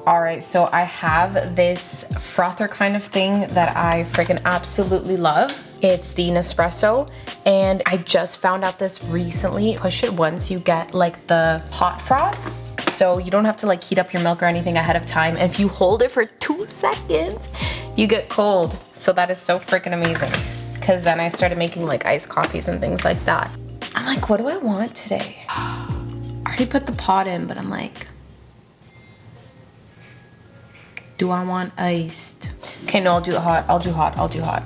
All right, so I have this frother kind of thing that I freaking absolutely love. It's the Nespresso, and I just found out this recently. Push it once, you get like the hot froth. So you don't have to like heat up your milk or anything ahead of time. And if you hold it for 2 seconds, you get cold. So that is so freaking amazing. Because then I started making like iced coffees and things like that. I'm like, what do I want today? I already put the pot in, but I'm like, do I want iced? Okay, no, I'll do hot. I'll do hot. I'll do hot.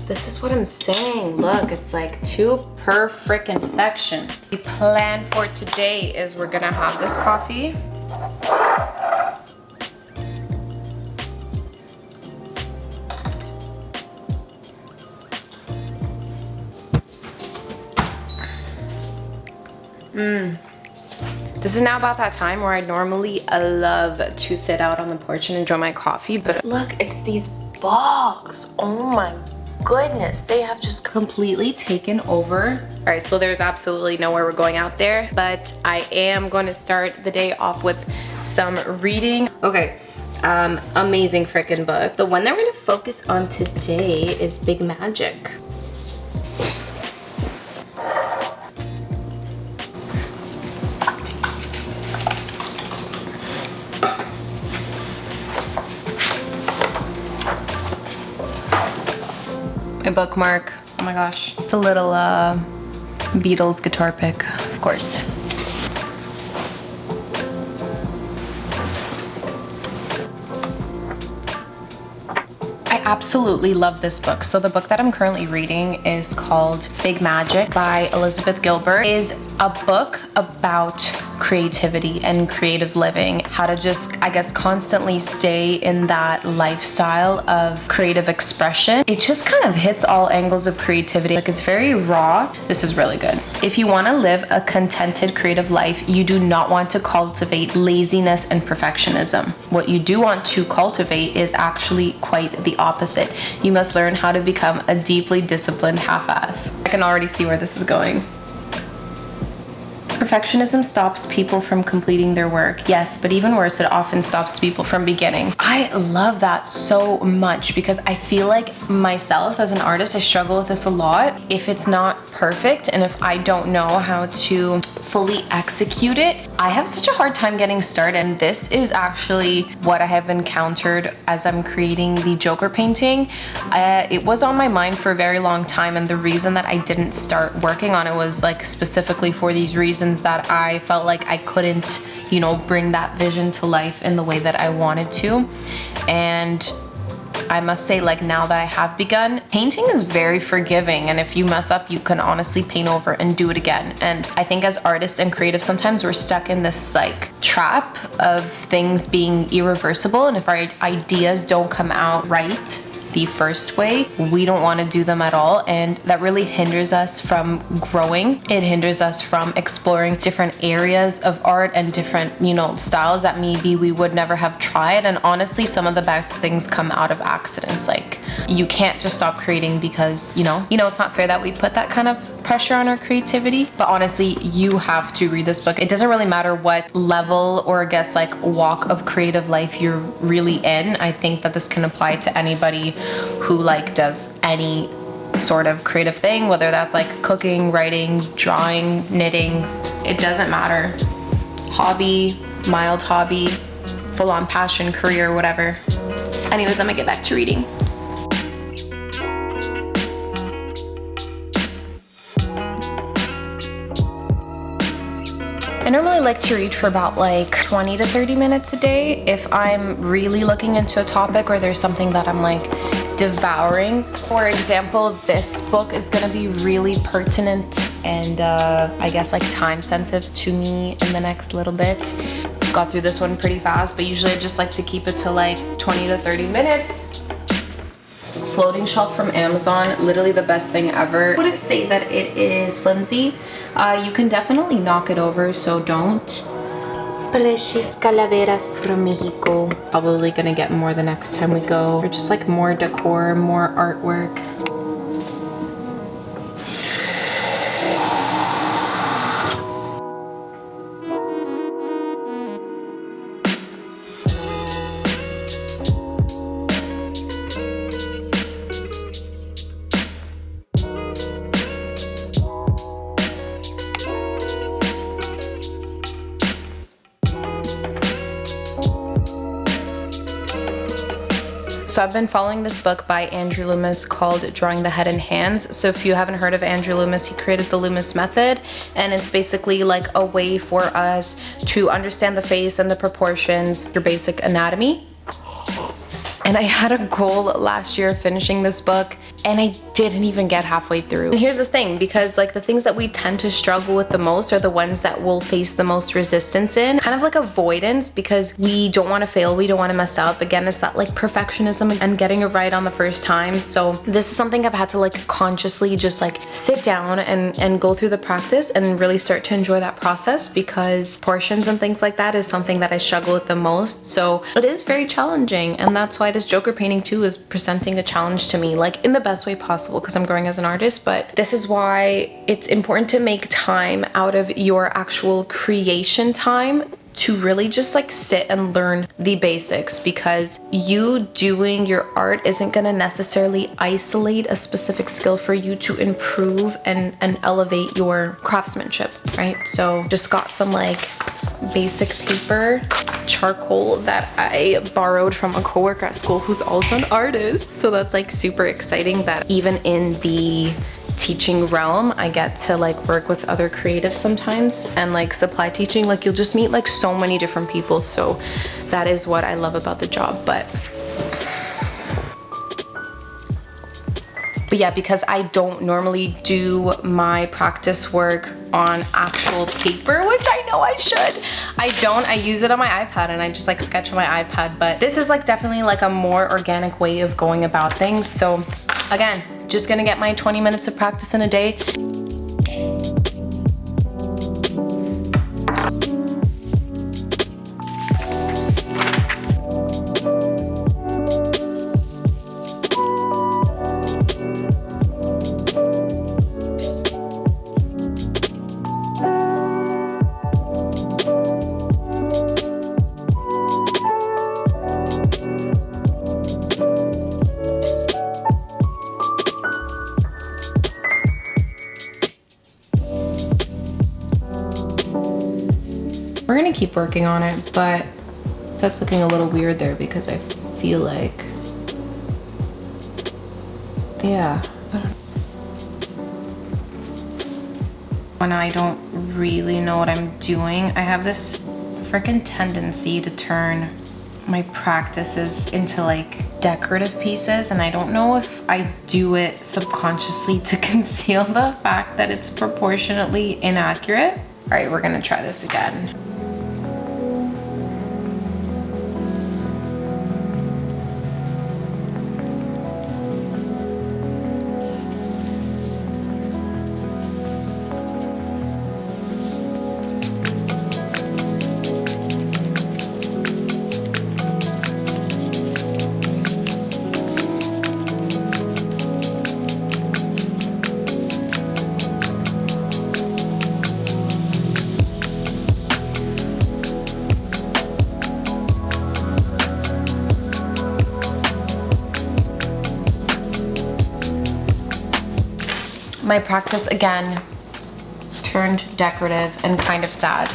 This is what I'm saying. Look, it's like 2 per frickin' The plan for today is we're gonna have this coffee. This is now about that time where I normally love to sit out on the porch and enjoy my coffee, but look, it's these bugs. Oh my goodness, they have just completely taken over. All right, so there's absolutely nowhere we're going out there, but I am going to start the day off with some reading. Okay, amazing freaking book. The one that we're gonna focus on today is Big Magic. My bookmark. Oh my gosh. It's a little Beatles guitar pick, of course. I absolutely love this book. So the book that I'm currently reading is called Big Magic by Elizabeth Gilbert. It is a book about creativity and creative living, how to just, I guess, constantly stay in that lifestyle of creative expression. It just kind of hits all angles of creativity. Like, it's very raw. This is really good. If you want to live a contented creative life, you do not want to cultivate laziness and perfectionism. What you do want to cultivate is actually quite the opposite. You must learn how to become a deeply disciplined half-ass. I can already see where this is going. Perfectionism stops people from completing their work. Yes, but even worse, it often stops people from beginning. I love that so much because I feel like myself as an artist, I struggle with this a lot. If it's not perfect and if I don't know how to fully execute it, I have such a hard time getting started. And this is actually what I have encountered as I'm creating the Joker painting. It was on my mind for a very long time, and the reason that I didn't start working on it was like specifically for these reasons that I felt like I couldn't, you know, bring that vision to life in the way that I wanted to. And I must say, like, now that I have begun, painting is very forgiving, and if you mess up, you can honestly paint over and do it again. And I think as artists and creatives, sometimes we're stuck in this like trap of things being irreversible, and if our ideas don't come out right the first way, we don't want to do them at all, and that really hinders us from growing. It hinders us from exploring different areas of art and different, you know, styles that maybe we would never have tried. And honestly, some of the best things come out of accidents. Like, you can't just stop creating because, you know, it's not fair that we put that kind of pressure on our creativity. But honestly, you have to read this book. It doesn't really matter what level or I guess like walk of creative life you're really in. I think that this can apply to anybody who like does any sort of creative thing, whether that's like cooking, writing, drawing, knitting. It doesn't matter. Hobby, mild hobby, full-on passion, career, whatever. Anyways, I'm gonna get back to reading. I normally like to read for about like 20 to 30 minutes a day if I'm really looking into a topic or there's something that I'm like devouring. For example, this book is gonna be really pertinent and I guess like time sensitive to me in the next little bit. Got through this one pretty fast, but usually I just like to keep it to like 20 to 30 minutes. Floating shelf from Amazon, literally the best thing ever. I wouldn't say that it is flimsy. You can definitely knock it over, so don't. precious calaveras from Mexico. Probably gonna get more the next time we go. Or just like more decor, more artwork. So I've been following this book by Andrew Loomis called Drawing the Head and Hands. So if you haven't heard of Andrew Loomis, he created the Loomis method, and it's basically like a way for us to understand the face and the proportions, your basic anatomy. And I had a goal last year of finishing this book, and I didn't even get halfway through. And here's the thing, because like the things that we tend to struggle with the most are the ones that we'll face the most resistance in, kind of like avoidance, because we don't want to fail, we don't want to mess up. Again, it's that like perfectionism and getting it right on the first time. So this is something I've had to like consciously just like sit down and go through the practice and really start to enjoy that process, because portions and things like that is something that I struggle with the most. So it is very challenging, and that's why this Joker painting too is presenting a challenge to me, like in the best way possible, because I'm growing as an artist. But this is why it's important to make time out of your actual creation time to really just like sit and learn the basics, because you doing your art isn't going to necessarily isolate a specific skill for you to improve and elevate your craftsmanship, right? So just got some like basic paper, charcoal that I borrowed from a coworker at school who's also an artist. So that's like super exciting that even in the teaching realm, I get to like work with other creatives sometimes, and like supply teaching, like you'll just meet like so many different people. So that is what I love about the job. But yeah, because I don't normally do my practice work on actual paper, which I know I should. I use it on my iPad, and I just like sketch on my iPad. But this is like definitely like a more organic way of going about things. So again, just gonna get my 20 minutes of practice in a day. We're gonna keep working on it, but that's looking a little weird there because I feel like, yeah, when I don't really know what I'm doing, I have this freaking tendency to turn my practices into like decorative pieces, and I don't know if I do it subconsciously to conceal the fact that it's proportionately inaccurate. All right, we're gonna try this again. My practice again turned decorative and kind of sad.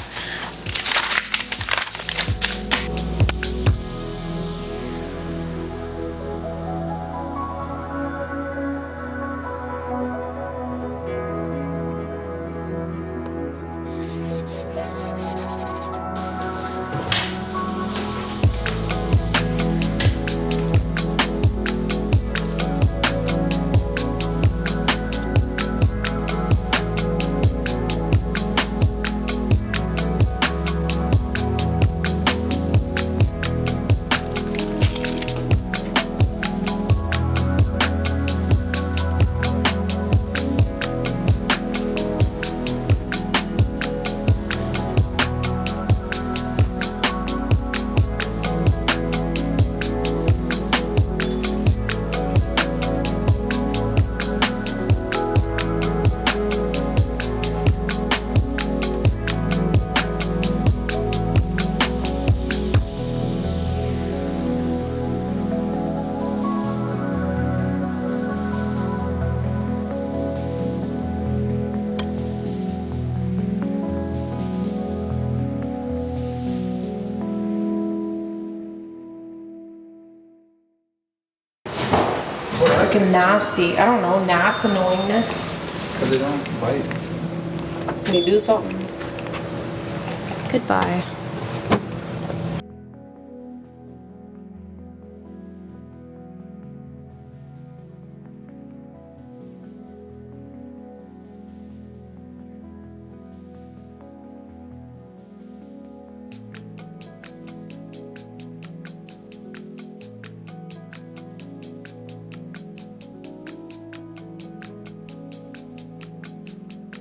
Freaking nasty. I don't know, gnats, annoyingness. Because they don't bite. They do something. Goodbye.